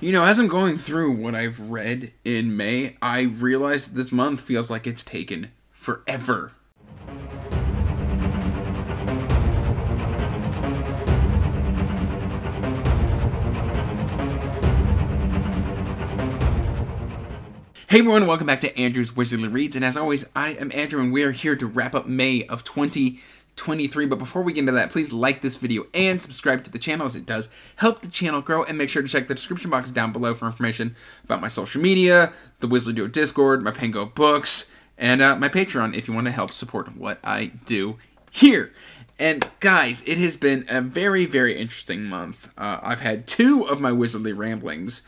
You know, as I'm going through what I've read in May, I realized this month feels like it's taken forever. Hey everyone, welcome back to Andrew's Wizardly Reads, and as always, I am Andrew, and we are here to wrap up May of 2023, but before we get into that, please like this video and subscribe to the channel, as it does help the channel grow, and make sure to check the description box down below for information about my social media, the Wizardly Duo Discord, my Pango books, and my Patreon if you want to help support what I do here. And guys, it has been a very, very interesting month. I've had two of my Wizardly ramblings.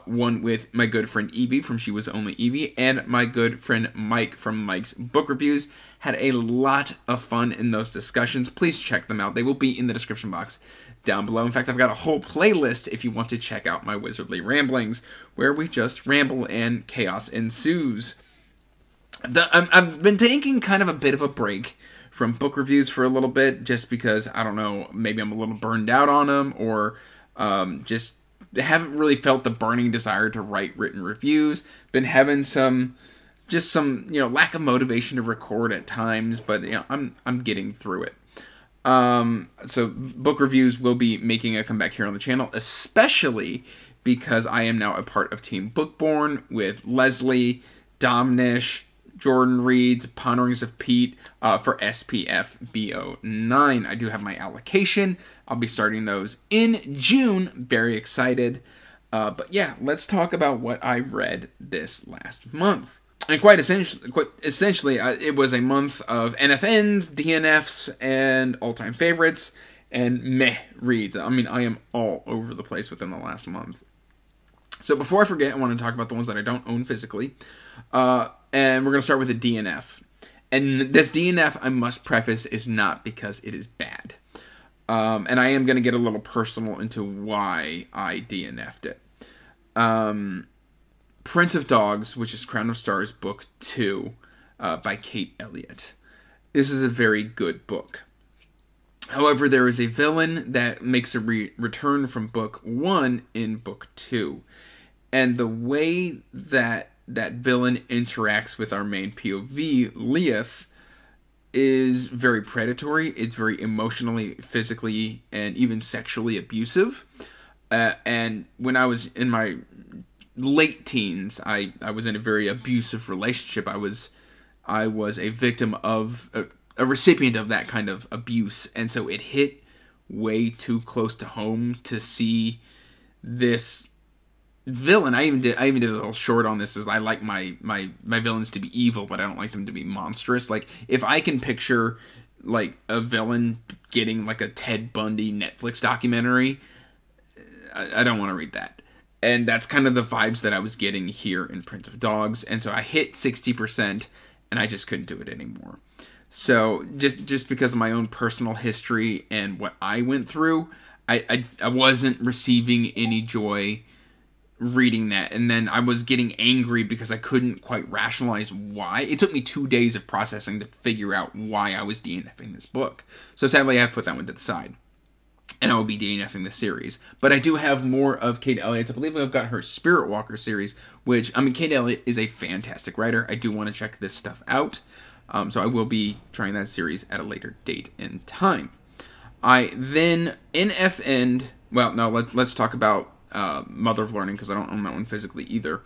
One with my good friend Evie from She Was Only Evie, and my good friend Mike from Mike's Book Reviews. Had a lot of fun in those discussions. Please check them out. They will be in the description box down below. In fact, I've got a whole playlist if you want to check out my Wizardly ramblings, where we just ramble and chaos ensues. I've been taking kind of a bit of a break from book reviews for a little bit, just because, I don't know, maybe I'm a little burned out on them, or just haven't really felt the burning desire to write written reviews. Been having some lack of motivation to record at times, but I'm getting through it. So book reviews will be making a comeback here on the channel, especially because I am now a part of Team Bookborn with Leslie, Domnish, Jordan Reads, Ponderings of Pete for SPF BO9. I do have my allocation. I'll be starting those in June. Very excited. But yeah, let's talk about what I read this last month. And quite essentially, it was a month of NFNs, DNFs, and all-time favorites, and meh reads. I mean, I am all over the place within the last month. So before I forget, I want to talk about the ones that I don't own physically. And we're going to start with a DNF. And this DNF, I must preface, is not because it is bad. And I am going to get a little personal into why I DNF'd it. Prince of Dogs, which is Crown of Stars Book 2 by Kate Elliott. This is a very good book. However, there is a villain that makes a return from Book 1 in Book 2. And the way that villain interacts with our main POV, Leith, is very predatory. It's very emotionally, physically, and even sexually abusive. And when I was in my late teens, I was in a very abusive relationship. I was a victim of a recipient of that kind of abuse, and so it hit way too close to home to see this villain. I even did a little short on this, as I like my villains to be evil, but I don't like them to be monstrous. Like, if I can picture like a villain getting like a Ted Bundy Netflix documentary, I don't want to read that. And that's kind of the vibes that I was getting here in Prince of Dogs, and so I hit 60%, and I just couldn't do it anymore. So just because of my own personal history and what I went through, I wasn't receiving any joy reading that, and then I was getting angry because I couldn't quite rationalize why. It took me 2 days of processing to figure out why I was DNFing this book. So sadly, I have put that one to the side, and I will be DNFing the series. But I do have more of Kate Elliott's. I believe I've got her Spirit Walker series, which, I mean, Kate Elliott is a fantastic writer. I do want to check this stuff out. So I will be trying that series at a later date and time. I then NFN'd, well, no, let's talk about Mother of Learning, because I don't own that one physically either.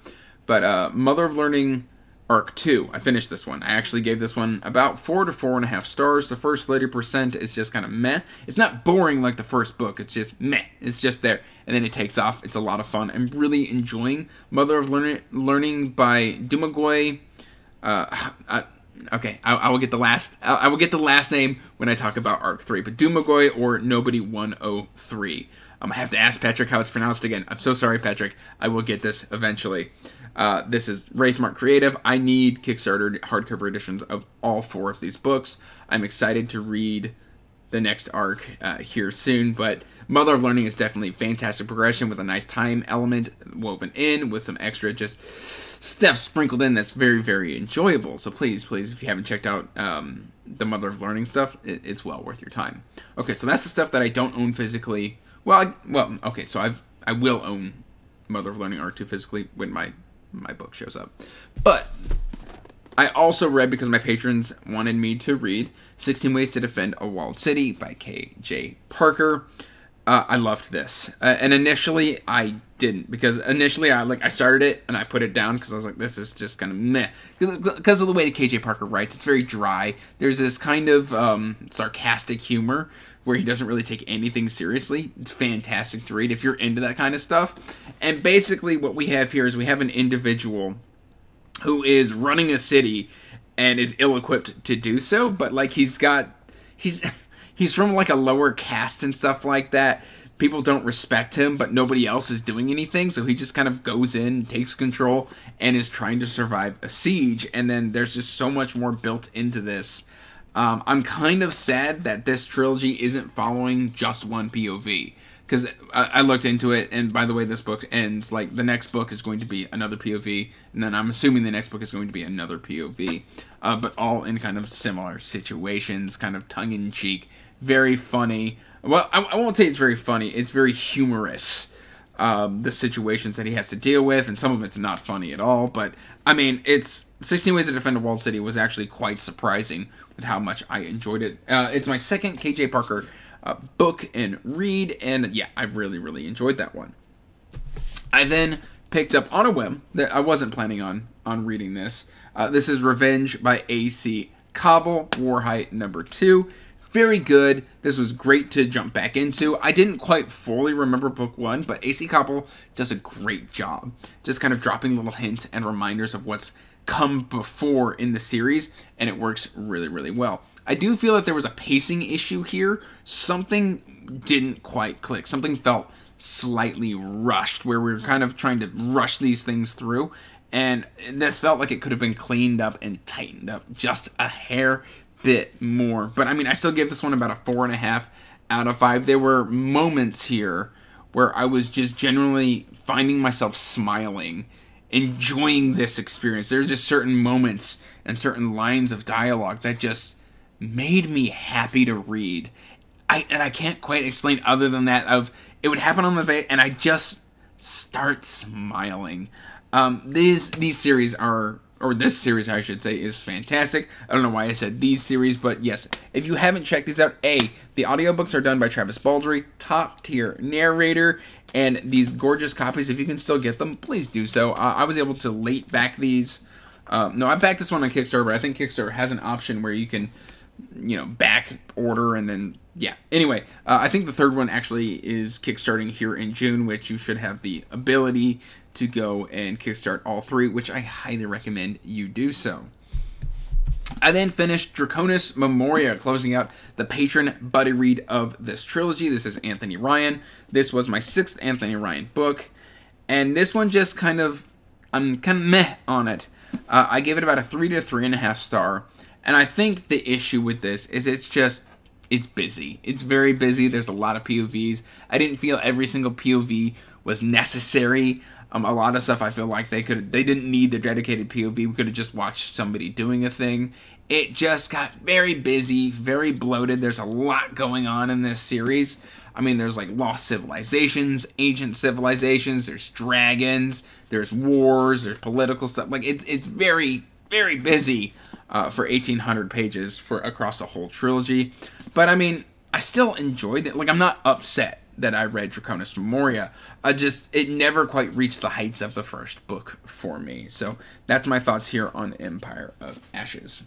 But Mother of Learning Arc 2, I finished this one. I actually gave this one about 4 to 4.5 stars. The first 30% is just kind of meh. It's not boring like the first book. It's just meh. It's just there. And then it takes off. It's a lot of fun. I'm really enjoying Mother of Learning by Dumagoy. Okay, I will get the last name when I talk about Arc 3. But Dumagoy or Nobody 103. I have to ask Patrick how it's pronounced again. I'm so sorry, Patrick. I will get this eventually. This is Wrathbringer Creative. I need Kickstarter hardcover editions of all 4 of these books. I'm excited to read the next arc here soon, but Mother of Learning is definitely fantastic progression with a nice time element woven in, with some extra just stuff sprinkled in that's very, very enjoyable. So please, if you haven't checked out the Mother of Learning stuff, it's well worth your time. Okay, so that's the stuff that I don't own physically. Okay, so I will own Mother of Learning Art 2 physically when my book shows up. But I also read, because my patrons wanted me to read, 16 Ways to Defend a Walled City by K.J. Parker. I loved this. And initially, I didn't. Because initially, I started it, and I put it down, because I was like, this is just kind of meh. Because of the way K.J. Parker writes, it's very dry. There's this kind of sarcastic humor, where he doesn't really take anything seriously. It's fantastic to read if you're into that kind of stuff. And basically, what we have here is we have an individual who is running a city and is ill-equipped to do so, but like he's from like a lower caste and stuff like that. People don't respect him, but nobody else is doing anything, so he just kind of goes in, takes control, and is trying to survive a siege. And then there's just so much more built into this. I'm kind of sad that this trilogy isn't following just one POV. Because I looked into it, and by the way this book ends, like, the next book is going to be another POV, and then I'm assuming the next book is going to be another POV, but all in kind of similar situations, kind of tongue-in-cheek, very funny. Well, I won't say it's very funny, it's very humorous, the situations that he has to deal with, and some of it's not funny at all, but, I mean, 16 Ways to Defend a Walled City was actually quite surprising with how much I enjoyed it. It's my second K.J. Parker book and read, and yeah, I really, really enjoyed that one. I then picked up on a whim that I wasn't planning on reading this. This is Revenge by A.C. Cobble, Warhite #2. Very good. This was great to jump back into. I didn't quite fully remember book 1, but A.C. Cobble does a great job. Just kind of dropping little hints and reminders of what's come before in the series, and it works really, really well. I do feel that there was a pacing issue here. Something didn't quite click. Something felt slightly rushed, where we were kind of trying to rush these things through, and this felt like it could have been cleaned up and tightened up just a hair bit more. But I mean, I still give this one about a 4.5 out of 5. There were moments here where I was just generally finding myself smiling, enjoying this experience. There's just certain moments and certain lines of dialogue that just made me happy to read. I can't quite explain other than that of it would happen on the page and I just start smiling. These series are, or this series I should say, is fantastic. I don't know why I said these series, but yes, if you haven't checked these out, the audiobooks are done by Travis Baldry, top tier narrator, and these gorgeous copies, if you can still get them, please do so. I was able to late back these. No, I backed this one on Kickstarter, but I think Kickstarter has an option where you can, back order and then, yeah. Anyway, I think the third one actually is kickstarting here in June, which you should have the ability to go and kickstart all 3, which I highly recommend you do so. I then finished Draculas Memorial, closing out the patron buddy read of this trilogy. This is Anthony Ryan. This was my 6th Anthony Ryan book, and this one just kind of, I'm kind of meh on it. I gave it about a 3 to 3.5 star, and I think the issue with this is it's busy. It's very busy. There's a lot of POVs. I didn't feel every single POV was necessary. A lot of stuff I feel like they didn't need the dedicated POV. We could have just watched somebody doing a thing. It just got very busy, very bloated. There's a lot going on in this series. I mean, there's like lost civilizations, ancient civilizations, there's dragons, there's wars, there's political stuff. Like, it's very, very busy for 1,800 pages across a whole trilogy. But I mean, I still enjoyed it. Like, I'm not upset that I read Draculas Memorial. It never quite reached the heights of the first book for me. So that's my thoughts here on Empire of Ashes.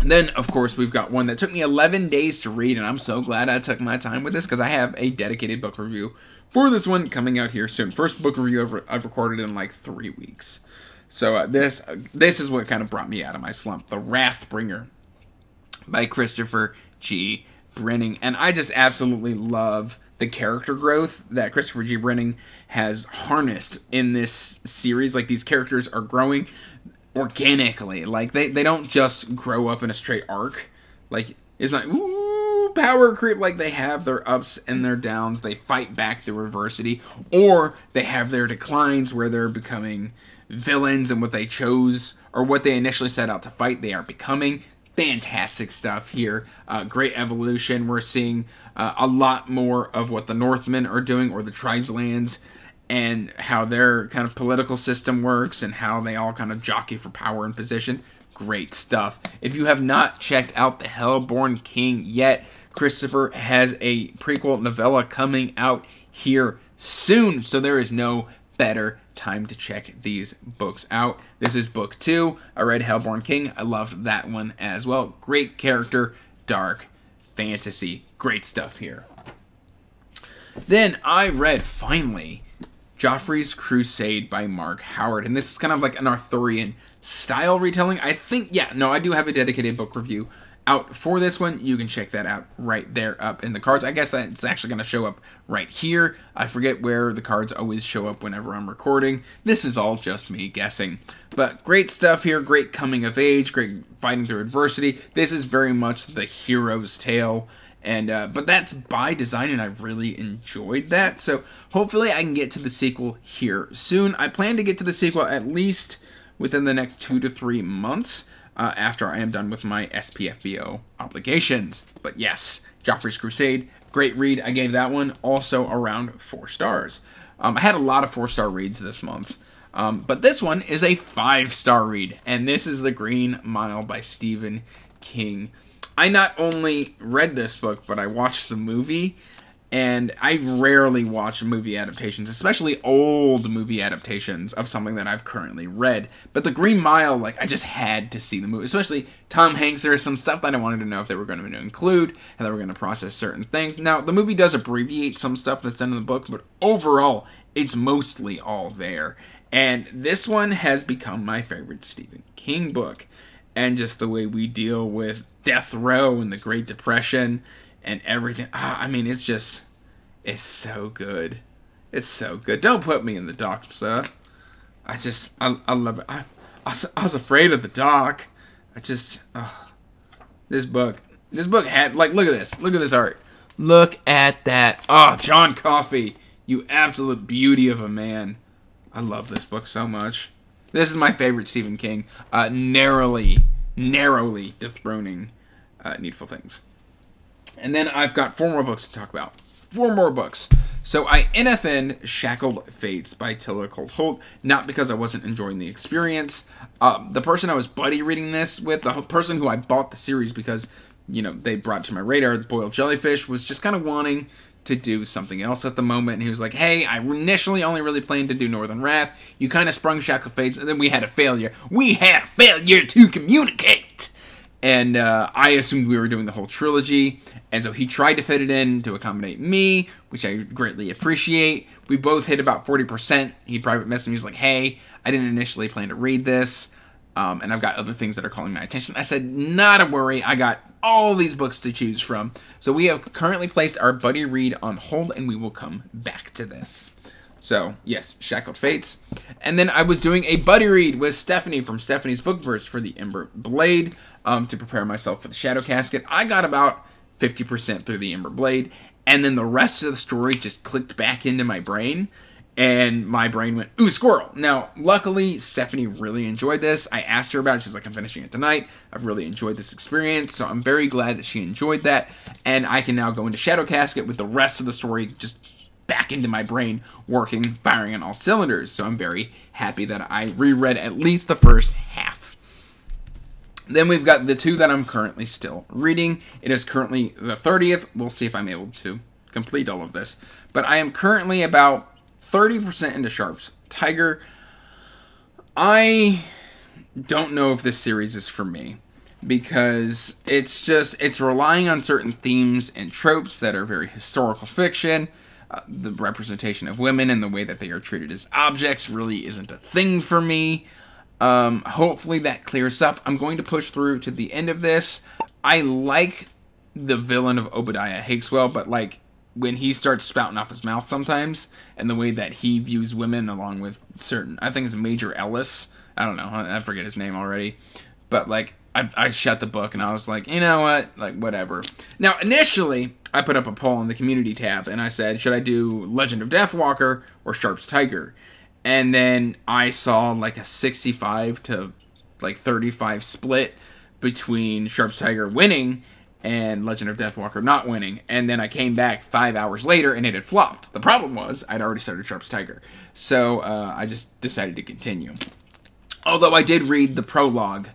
And then, of course, we've got one that took me 11 days to read, and I'm so glad I took my time with this because I have a dedicated book review for this one coming out here soon. First book review I've recorded in like 3 weeks. So this is what kind of brought me out of my slump. The Wrathbringer by Christopher G. Brenning. And I just absolutely love the character growth that Christopher G. Brenning has harnessed in this series. Like, these characters are growing organically. Like, they don't just grow up in a straight arc. Like, it's not, ooh, power creep. Like, they have their ups and their downs. They fight back through adversity. Or they have their declines where they're becoming villains, and what they chose, or what they initially set out to fight, they are becoming. fantastic stuff here. Great evolution. We're seeing a lot more of what the Northmen are doing, or the tribeslands, and how their kind of political system works, and how they all kind of jockey for power and position. Great stuff. If you have not checked out The Hellborn King yet, Christopher has a prequel novella coming out here soon, so there is no better time to check these books out. This is book 2. I read Hellborn King. I loved that one as well. Great character, dark fantasy. Great stuff here. Then I read, finally, Joffreys Crusade by Mark Howard. And this is kind of like an Arthurian style retelling. I do have a dedicated book review out for this one. You can check that out right there up in the cards. I guess that's actually going to show up right here. I forget where the cards always show up whenever I'm recording. This is all just me guessing. But great stuff here. Great coming of age. Great fighting through adversity. This is very much the hero's tale. And but that's by design, and I really enjoyed that. So hopefully I can get to the sequel here soon. I plan to get to the sequel at least within the next 2 to 3 months. After I am done with my SPFBO obligations. But yes, Joffrey's Crusade, great read. I gave that one also around 4 stars. I had a lot of 4-star reads this month. But this one is a 5-star read. And this is The Green Mile by Stephen King. I not only read this book, but I watched the movie. And I rarely watch movie adaptations, especially old movie adaptations of something that I've currently read. But The Green Mile, like, I just had to see the movie. Especially Tom Hanks. There is some stuff that I wanted to know if they were going to include, how they were going to process certain things. Now, the movie does abbreviate some stuff that's in the book, but overall, it's mostly all there. And this one has become my favorite Stephen King book. And just the way we deal with death row and the Great Depression and everything. I mean, it's so good. It's so good. Don't put me in the dock, sir. I love it. I was afraid of the dock. This book had, like, look at this. Look at this art. Look at that. Oh, John Coffey, you absolute beauty of a man. I love this book so much. This is my favorite Stephen King. Narrowly dethroning Needful Things. And then I've got 4 more books to talk about. 4 more books. So I NFN'd Shackled Fates by Tiller Colt Holt, not because I wasn't enjoying the experience. The person I was buddy reading this with, the person who I bought the series because, you know, they brought it to my radar, Boiled Jellyfish, was just kind of wanting to do something else at the moment. And he was like, hey, I initially only really planned to do Northern Wrath. You kind of sprung Shackled Fates, and then we had a failure. We had a failure to communicate! And I assumed we were doing the whole trilogy. And so he tried to fit it in to accommodate me, which I greatly appreciate. We both hit about 40%. He private messaged me. He's like, hey, I didn't initially plan to read this. And I've got other things that are calling my attention. I said, not a worry. I got all these books to choose from. So we have currently placed our buddy read on hold, and we will come back to this. So, yes, Shackled Fates. And then I was doing a buddy read with Stephanie from Stephanie's Bookverse for the Ember Blade to prepare myself for the Shadow Casket. I got about 50% through the Ember Blade, and then the rest of the story just clicked back into my brain, and my brain went, ooh, squirrel. Now, luckily, Stephanie really enjoyed this. I asked her about it. She's like, I'm finishing it tonight. I've really enjoyed this experience, so I'm very glad that she enjoyed that, and I can now go into Shadow Casket with the rest of the story just back into my brain, working, firing on all cylinders. So I'm very happy that I reread at least the first half. Then we've got the 2 that I'm currently still reading. It is currently the 30th. We'll see if I'm able to complete all of this. But I am currently about 30% into Sharpe's Tiger. I don't know if this series is for me, because it's relying on certain themes and tropes that are very historical fiction. The representation of women and the way that they are treated as objects really isn't a thing for me. Hopefully that clears up. I'm going to push through to the end of this. I like the villain of Obadiah Hakeswell, but like when he starts spouting off his mouth sometimes, and the way that he views women along with certain, I think it's Major Ellis. I don't know. I forget his name already. But like, I shut the book and I was like, you know what? Like, whatever. Now, initially, I put up a poll in the community tab and I said, should I do Legend of Deathwalker or Sharpe's Tiger? And then I saw like a 65 to like 35 split between Sharp's Tiger winning and Legend of Deathwalker not winning. And then I came back 5 hours later and it had flopped. The problem was I'd already started Sharp's Tiger. So I just decided to continue. Although I did read the prologue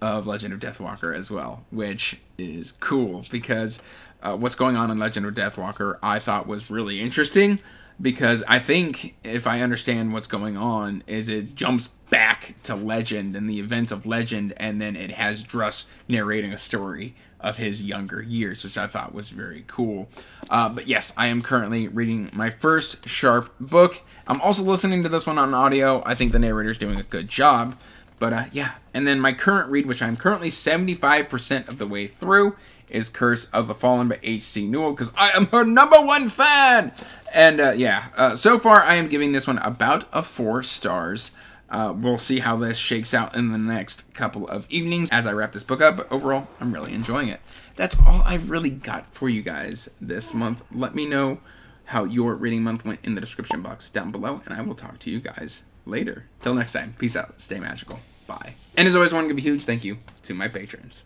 of Legend of Deathwalker as well, which is cool because what's going on in Legend of Deathwalker I thought was really interesting, because I think, if I understand what's going on, is it jumps back to Legend and the events of Legend, and then it has Druss narrating a story of his younger years, which I thought was very cool. But yes, I am currently reading my first Sharp book. I'm also listening to this one on audio. I think the narrator's doing a good job. But yeah, and then my current read, which I'm currently 75% of the way through, is Curse of the Fallen by H.C. Newell, because I am her #1 fan! And yeah, so far I am giving this one about a 4 stars. We'll see how this shakes out in the next couple of evenings as I wrap this book up, but overall, I'm really enjoying it. That's all I've really got for you guys this month. Let me know how your reading month went in the description box down below, and I will talk to you guys later. Till next time, peace out, stay magical, bye. And as always, I want to give a huge thank you to my patrons.